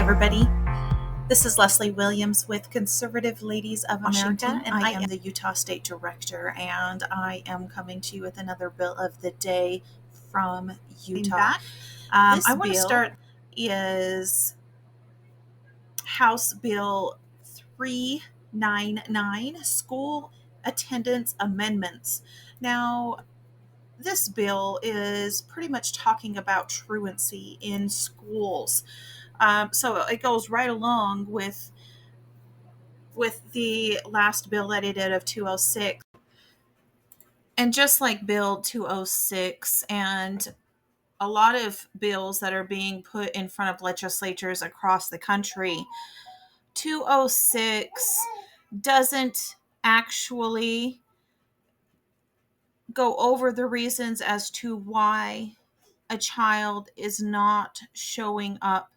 everybody. This is Leslie Williams with Conservative Ladies of America, and I am the Utah State Director, and I am coming to you with another bill of the day from Utah. I want to start is House Bill 399, School Attendance Amendments. Now, this bill is pretty much talking about truancy in schools. So it goes right along with the last bill that I did of 206. And just like Bill 206 and a lot of bills that are being put in front of legislatures across the country, 206 doesn't actually go over the reasons as to why a child is not showing up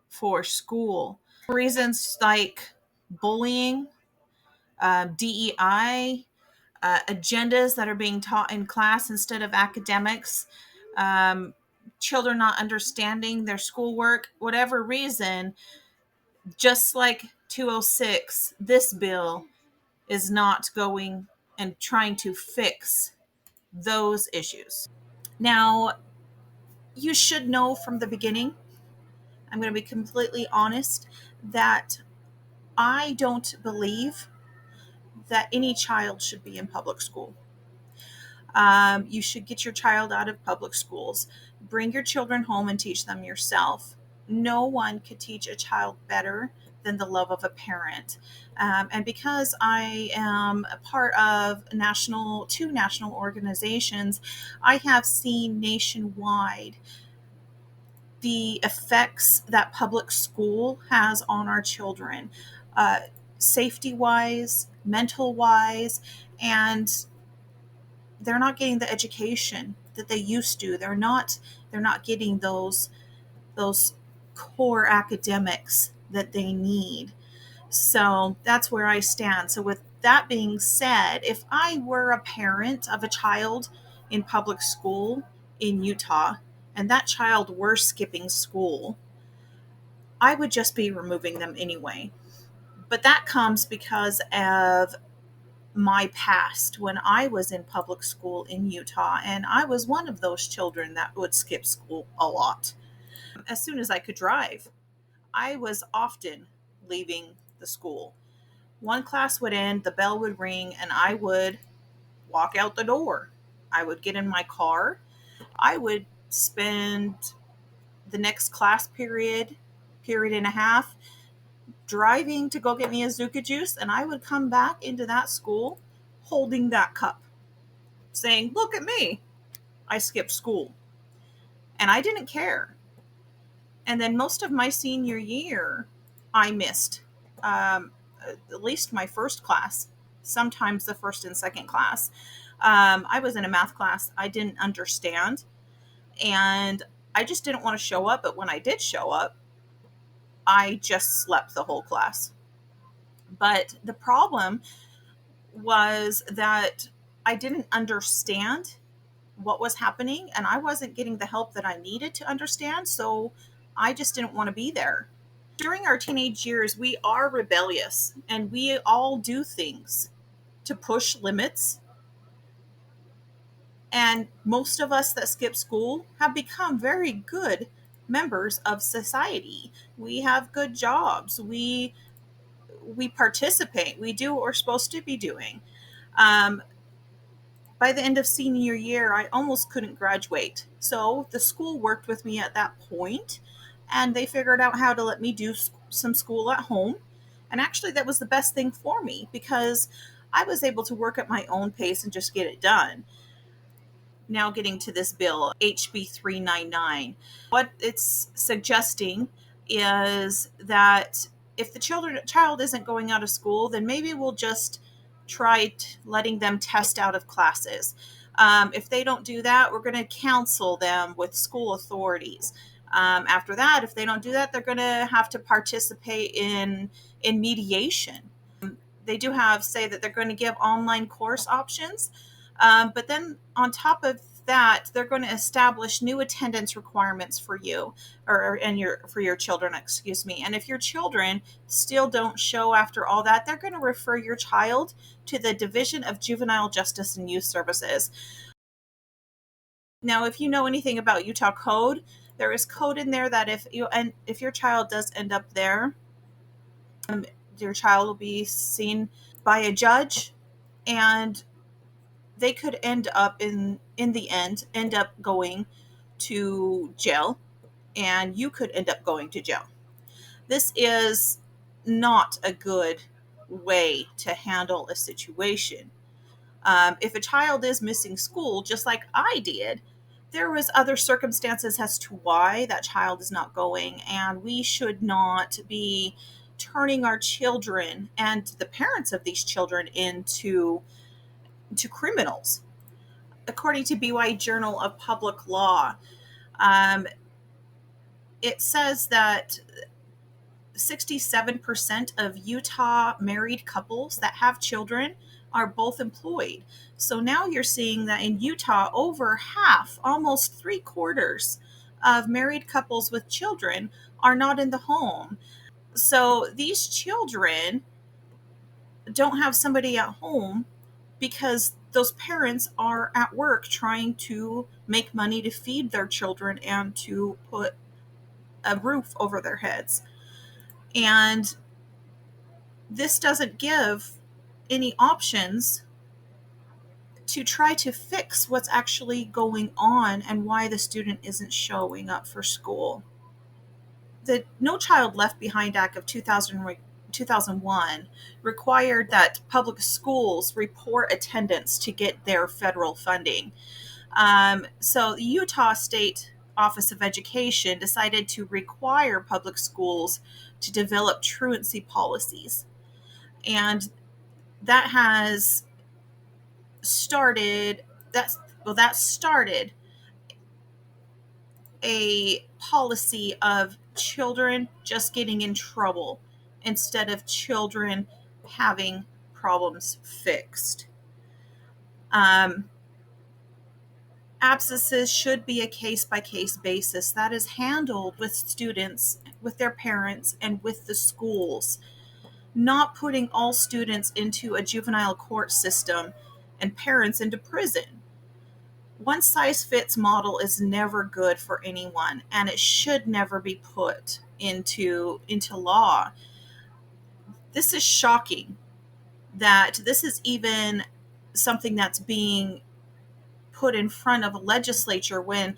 for school. Reasons like bullying, DEI, agendas that are being taught in class instead of academics, children not understanding their schoolwork, whatever reason, just like 206, this bill is not going and trying to fix those issues. Now, you should know from the beginning, I'm going to be completely honest, that I don't believe that any child should be in public school. You should get your child out of public schools. Bring your children home and teach them yourself. No one could teach a child better than the love of a parent. And because I am a part of two national organizations, I have seen nationwide the effects that public school has on our children, safety-wise, mental-wise, and they're not getting the education that they used to. They're not getting those core academics that they need. So that's where I stand. So with that being said, if I were a parent of a child in public school in Utah and that child were skipping school, I would just be removing them anyway. But that comes because of my past when I was in public school in Utah, and I was one of those children that would skip school a lot. As soon as I could drive, I was often leaving the school. One class would end, the bell would ring, and I would walk out the door. I would get in my car. I would spend the next class period and a half, driving to go get me a Zuka juice, and I would come back into that school holding that cup, saying, "Look at me, I skipped school." And I didn't care. And then most of my senior year, I missed at least my first class, sometimes the first and second class. I was in a math class I didn't understand, and I just didn't want to show up. But when I did show up, I just slept the whole class. But the problem was that I didn't understand what was happening, and I wasn't getting the help that I needed to understand, so I just didn't want to be there. During our teenage years, we are rebellious, and we all do things to push limits. And most of us that skip school have become very good members of society. We have good jobs. We participate. We do what we're supposed to be doing. By the end of senior year, I almost couldn't graduate. So the school worked with me at that point, and they figured out how to let me do some school at home. And actually, that was the best thing for me because I was able to work at my own pace and just get it done. Now getting to this bill, HB 399. What it's suggesting is that if the child isn't going out of school, then maybe we'll just try letting them test out of classes. If they don't do that, we're going to counsel them with school authorities. After that, if they don't do that, they're going to have to participate in mediation. They say that they're going to give online course options. But then on top of that, they're going to establish new attendance requirements for you, for your children, excuse me. And if your children still don't show after all that, they're going to refer your child to the Division of Juvenile Justice and Youth Services. Now, if you know anything about Utah code, there is code in there that if your child does end up there, your child will be seen by a judge, and they could end up in the end up going to jail, and you could end up going to jail. This is not a good way to handle a situation. If a child is missing school, just like I did, there was other circumstances as to why that child is not going, and we should not be turning our children and the parents of these children into criminals. According to BY Journal of Public Law, um, it says that 67% of Utah married couples that have children are both employed. So now you're seeing that in Utah, over half, almost 3/4 of married couples with children are not in the home. So these children don't have somebody at home because those parents are at work trying to make money to feed their children and to put a roof over their heads. And this doesn't give any options to try to fix what's actually going on and why the student isn't showing up for school. The No Child Left Behind Act of 2001 required that public schools report attendance to get their federal funding. So the Utah State Office of Education decided to require public schools to develop truancy policies. And that has started that started a policy of children just getting in trouble instead of children having problems fixed. Absences should be a case-by-case basis that is handled with students, with their parents, and with the schools, not putting all students into a juvenile court system and parents into prison. One size fits model is never good for anyone, and it should never be put into law. This is shocking that this is even something that's being put in front of a legislature when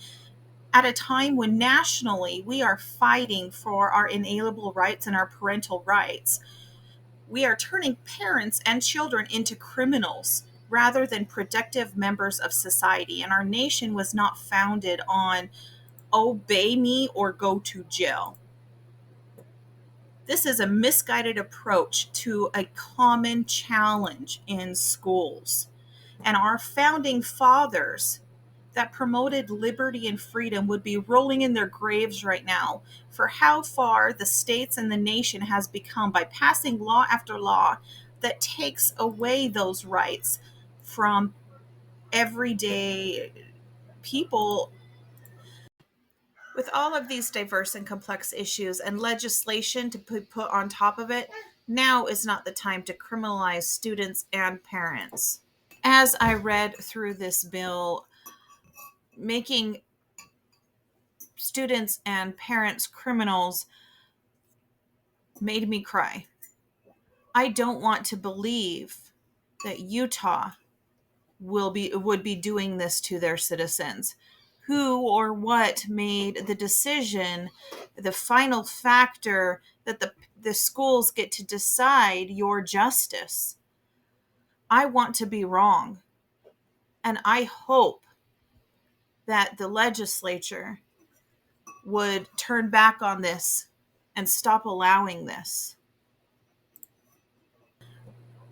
at a time when nationally we are fighting for our inalienable rights and our parental rights. We are turning parents and children into criminals rather than productive members of society. And our nation was not founded on obey me or go to jail. This is a misguided approach to a common challenge in schools. And our founding fathers that promoted liberty and freedom would be rolling in their graves right now for how far the states and the nation has become by passing law after law that takes away those rights from everyday people. With all of these diverse and complex issues and legislation to put on top of it, now is not the time to criminalize students and parents. As I read through this bill, making students and parents criminals made me cry. I don't want to believe that Utah would be doing this to their citizens. Who or what made the decision, the final factor that the schools get to decide your justice? I want to be wrong. And I hope that the legislature would turn back on this and stop allowing this.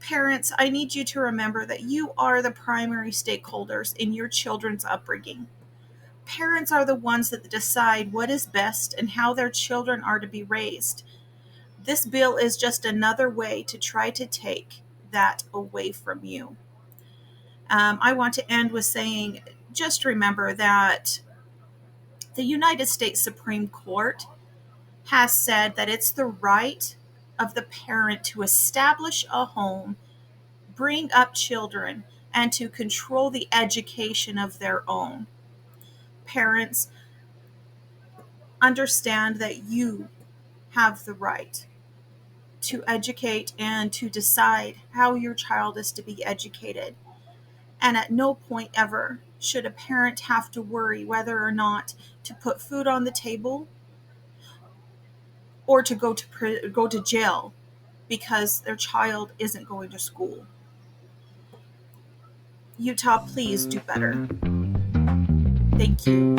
Parents, I need you to remember that you are the primary stakeholders in your children's upbringing. Parents are the ones that decide what is best and how their children are to be raised. This bill is just another way to try to take that away from you. I want to end with saying just remember that the United States Supreme Court has said that it's the right of the parent to establish a home, bring up children, and to control the education of their own. Parents, understand that you have the right to educate and to decide how your child is to be educated. And at no point ever should a parent have to worry whether or not to put food on the table or to go to jail because their child isn't going to school. Utah, please do better. Thank you.